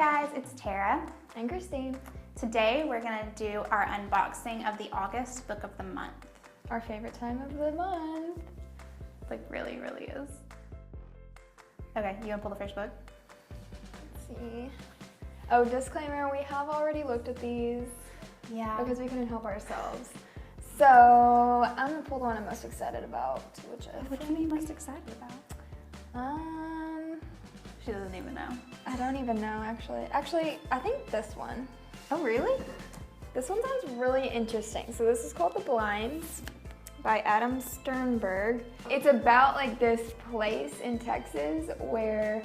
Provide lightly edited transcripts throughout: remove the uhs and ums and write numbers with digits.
guys, it's Tara and Christine. Today we're going to do our unboxing of the August book of the month. Our favorite time of the month. Like really is. Okay, you want to pull the first book? Let's see. Oh, disclaimer, we have already looked at these. Yeah. Because we couldn't help ourselves. So I'm going to pull the one I'm most excited about, which one are you most excited about? She doesn't even know. I don't even know, actually. Actually, I think this one. Oh, really? This one sounds really interesting. So this is called The Blinds by Adam Sternberg. It's about like this place in Texas where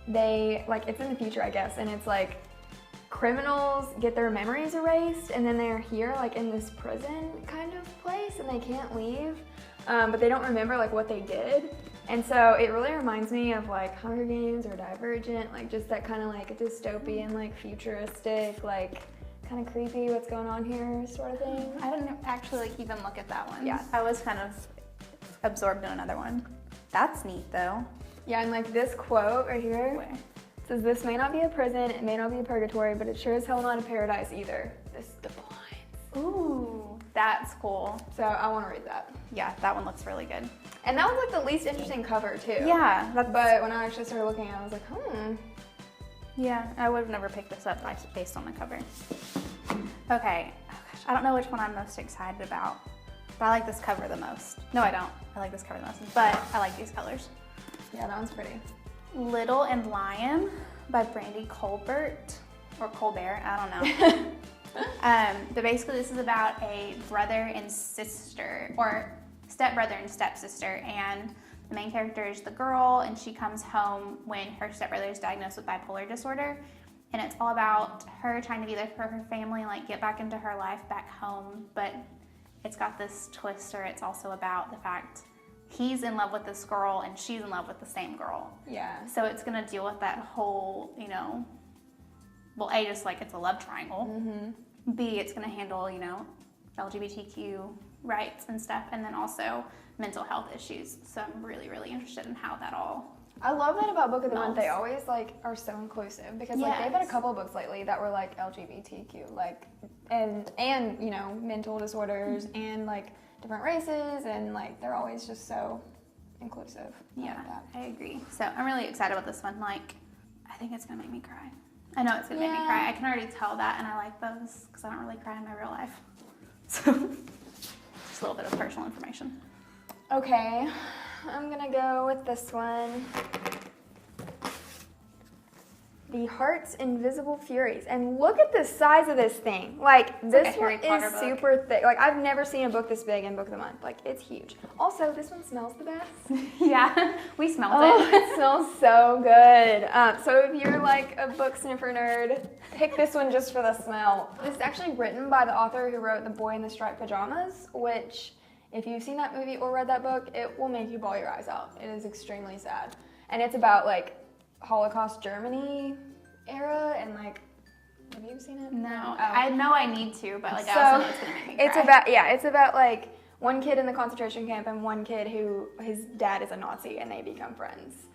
they, like, it's in the future, I guess, and it's like criminals get their memories erased and then they're here like in this prison kind of place and they can't leave, but they don't remember like what they did. And so it really reminds me of like Hunger Games or Divergent, like just that kind of like dystopian, like futuristic, like kind of creepy what's going on here sort of thing. I didn't actually like even look at that one. Yeah. I was kind of absorbed in another one. That's neat though. Yeah, and like this quote right here. Where? Says, "This may not be a prison, it may not be a purgatory, but it sure as hell not a paradise either. This The Blinds." Ooh, that's cool. So I want to read that. Yeah, that one looks really good. And that was like the least interesting cover too. Yeah. But when I actually started looking at it, I was like, Yeah, I would have never picked this up based on the cover. Okay, oh gosh, I don't know which one I'm most excited about, but I like this cover the most. No, I don't. I like this cover the most, but I like these colors. Yeah, that one's pretty. Little and Lion by Brandy Colbert, or Colbert, I don't know. But basically this is about a brother and sister, or stepbrother and stepsister, and the main character is the girl, and she comes home when her stepbrother is diagnosed with bipolar disorder, and it's all about her trying to be there for her family and like get back into her life back home, but it's got this twist, or it's also about the fact he's in love with this girl and she's in love with the same girl. Yeah. So it's gonna deal with that whole, you know, well, A, just like it's a love triangle. Mm-hmm. B, it's gonna handle, you know, LGBTQ rights and stuff, and then also mental health issues. So I'm really interested in how that all I love that about Book of the Month. melds. They always like are so inclusive because like they've had a couple books lately that were like LGBTQ, like and you know, mental disorders and like different races, and like they're always just so inclusive. Yeah, like that. I agree. So I'm really excited about this one. Like, I think it's gonna make me cry. I know it's gonna make me cry. I can already tell that, and I like those because I don't really cry in my real life. So just a little bit of personal information. Okay, I'm gonna go with this one. The Heart's Invisible Furies. And look at the size of this thing. Like, this one is super thick. Like, I've never seen a book this big in Book of the Month. Like, it's huge. Also, this one smells the best. Yeah, we smelled it. It smells so good. So if you're like a book sniffer nerd, pick this one just for the smell. This is actually written by the author who wrote The Boy in the Striped Pajamas, which, if you've seen that movie or read that book, it will make you bawl your eyes out. It is extremely sad. And it's about like Holocaust Germany era, and like, have you seen it? No, Oh. I know I need to, but like I also know it's gonna make me cry. It's about like one kid in the concentration camp and one kid who his dad is a Nazi and they become friends,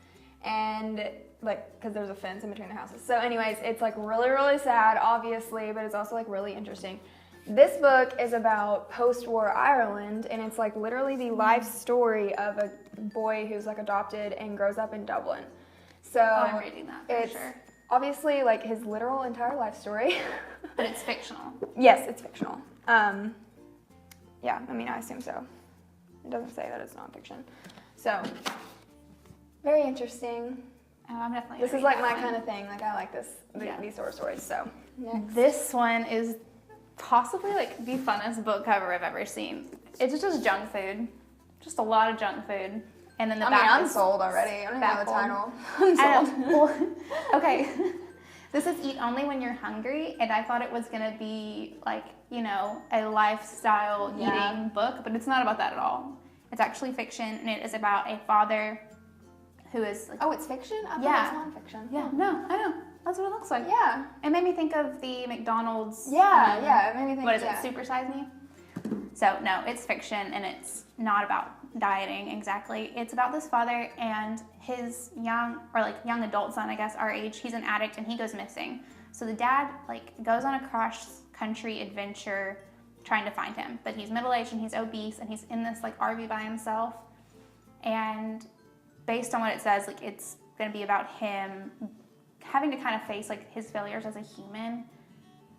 and like because there's a fence in between the houses. So anyways, it's like really sad, obviously, but it's also like really interesting. This book is about post-war Ireland, and it's like literally the life story of a boy who's like adopted and grows up in Dublin. So I'm reading that for sure. Obviously like his literal entire life story. But it's fictional. Yes, it's fictional. Yeah, I mean, I assume so. It doesn't say that it's nonfiction. So, very interesting. Oh, I'm definitely This is like my kind of thing. Like, I like these sort of stories. So, next. This one is possibly like the funnest book cover I've ever seen. It's just junk food. Just a lot of junk food. And then the back I'm sold already. I don't even know the title. I'm sold. Well, okay. This is Eat Only When You're Hungry, and I thought it was gonna be like, you know, a lifestyle eating book, but it's not about that at all. It's actually fiction, and it is about a father who is like, oh, it's fiction? I thought it was nonfiction. Yeah, no, I know. That's what it looks like. Yeah. It made me think of the McDonald's. Yeah, it made me think. What is it? Super Size Me. So no, it's fiction, and it's not about dieting, exactly. It's about this father and his young adult son, I guess, our age. He's an addict and he goes missing. So the dad goes on a cross-country adventure trying to find him. But he's middle-aged and he's obese and he's in this RV by himself. And based on what it says, it's going to be about him having to kind of face his failures as a human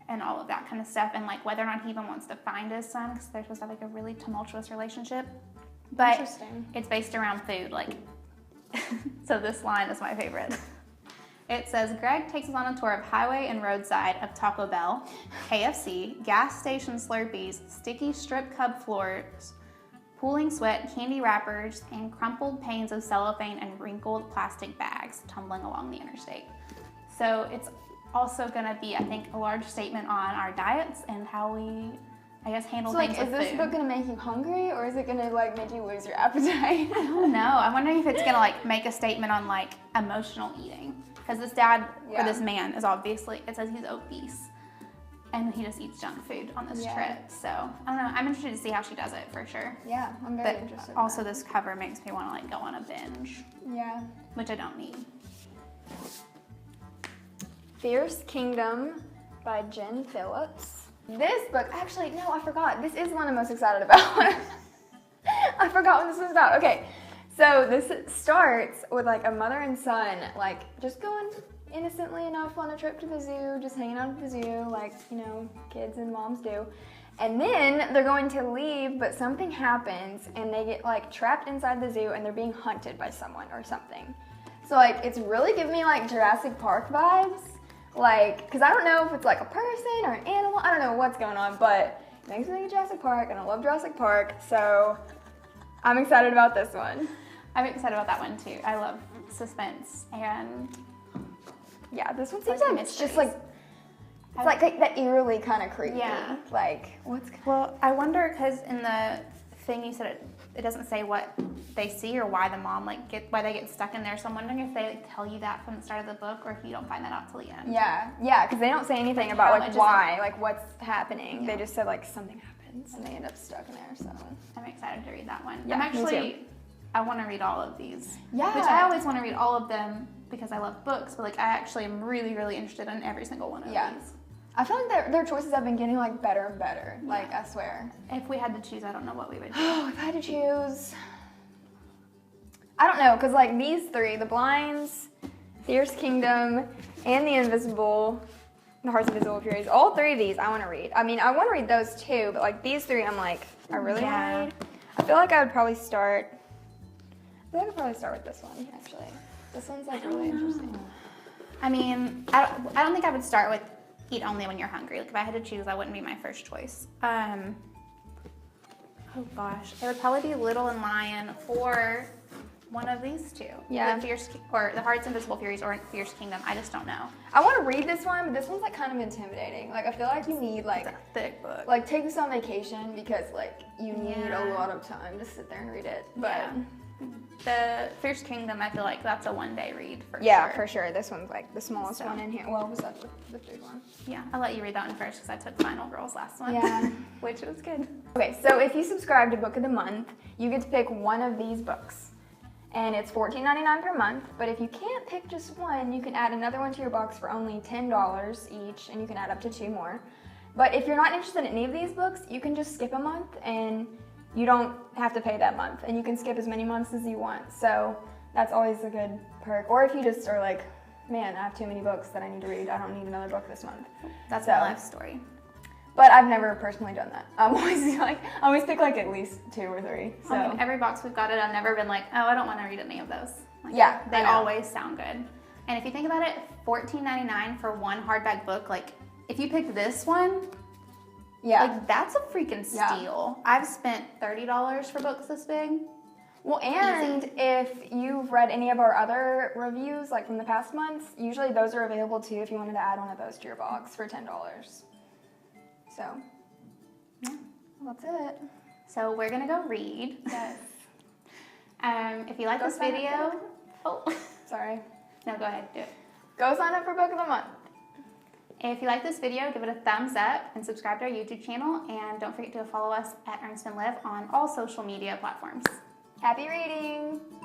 and all of that kind of stuff, and whether or not he even wants to find his son, because they're supposed to have a really tumultuous relationship. But Interesting. It's based around food. So this line is my favorite. It says, Greg takes us on a tour of highway and roadside of Taco Bell, KFC, gas station Slurpees, sticky strip club floors, pooling sweat, candy wrappers, and crumpled panes of cellophane and wrinkled plastic bags tumbling along the interstate. So it's also going to be, I think, a large statement on our diets and how we, I guess, handle things with food. So, is this book going to make you hungry, or is it going to, make you lose your appetite? I don't know. I'm wondering if it's going to, make a statement on, emotional eating. Because this dad, or this man, is obviously, it says he's obese. And he just eats junk food on this trip. So, I don't know. I'm interested to see how she does it, for sure. Yeah, I'm very interested in also, that. This cover makes me want to, go on a binge. Yeah. Which I don't need. Sears Kingdom by Jen Phillips. This book, actually, no, I forgot. This is one I'm most excited about. I forgot what this was about. Okay, so this starts with a mother and son, just going innocently enough on a trip to the zoo, just hanging out at the zoo, kids and moms do. And then they're going to leave, but something happens and they get trapped inside the zoo and they're being hunted by someone or something. So it's really giving me Jurassic Park vibes. Because I don't know if it's a person or an animal. I don't know what's going on, but it makes me think of Jurassic Park, and I love Jurassic Park, so I'm excited about this one. I'm excited about that one too. I love suspense, and yeah, this one seems it's just it's that eerily kind of creepy. Yeah. What's... Well, I wonder, because in the thing you said it doesn't say what they see or why the mom why they get stuck in there. So I'm wondering if they tell you that from the start of the book, or if you don't find that out till the end. Yeah, because they don't say anything about why, what's happening. Yeah. They just said something happens and they end up stuck in there. So I'm excited to read that one. Yeah, me too. I want to read all of these. Yeah. Which I always want to read all of them because I love books, but I actually am really, really interested in every single one of these. I feel like their choices have been getting better and better. I swear. If we had to choose, I don't know what we would do. Oh, if I had to choose, I don't know, because these three, The Blinds, Sears Kingdom, and The Hearts Invisible Furies, all three of these I want to read. I mean, I want to read those too, but these three I'm I really want to read. I feel like I would probably start. I could probably start with this one actually. This one's really interesting. I mean, I don't think I would start with Eat Only When You're Hungry. If I had to choose, that wouldn't be my first choice. Oh gosh, it would probably be Little and Lion or one of these two. Yeah. The Hearts Invisible Furies or Fierce Kingdom. I just don't know. I want to read this one, but this one's kind of intimidating. I feel like you need it's a thick book. Take this on vacation because you need a lot of time to sit there and read it. But the Fierce Kingdom, I feel like that's a one-day read for sure. Yeah, for sure. This one's the smallest one in here. Well, besides the big one. Yeah, I'll let you read that one first because I took Final Girls last one. Yeah. Which was good. Okay, so if you subscribe to Book of the Month, you get to pick one of these books. And it's $14.99 per month, but if you can't pick just one, you can add another one to your box for only $10 each, and you can add up to 2 more. But if you're not interested in any of these books, you can just skip a month, and you don't have to pay that month, and you can skip as many months as you want. So that's always a good perk. Or if you just are man, I have too many books that I need to read. I don't need another book this month. That's my life story. But I've never personally done that. I'm always I always pick at least 2 or 3. So I mean, every box we've got it, I've never been oh, I don't want to read any of those. They always sound good. And if you think about it, $14.99 for one hardback book, if you pick this one, that's a freaking steal. I've spent $30 for books this big. Well, and if you've read any of our other reviews, from the past months, usually those are available too if you wanted to add one of those to your box for $10. So, yeah, that's it. So we're gonna go read. Yes. If you like this video, sorry. No, go ahead, do it. Go sign up for Book of the Month. If you like this video, give it a thumbs up and subscribe to our YouTube channel. And don't forget to follow us at Ernst and Liv on all social media platforms. Happy reading!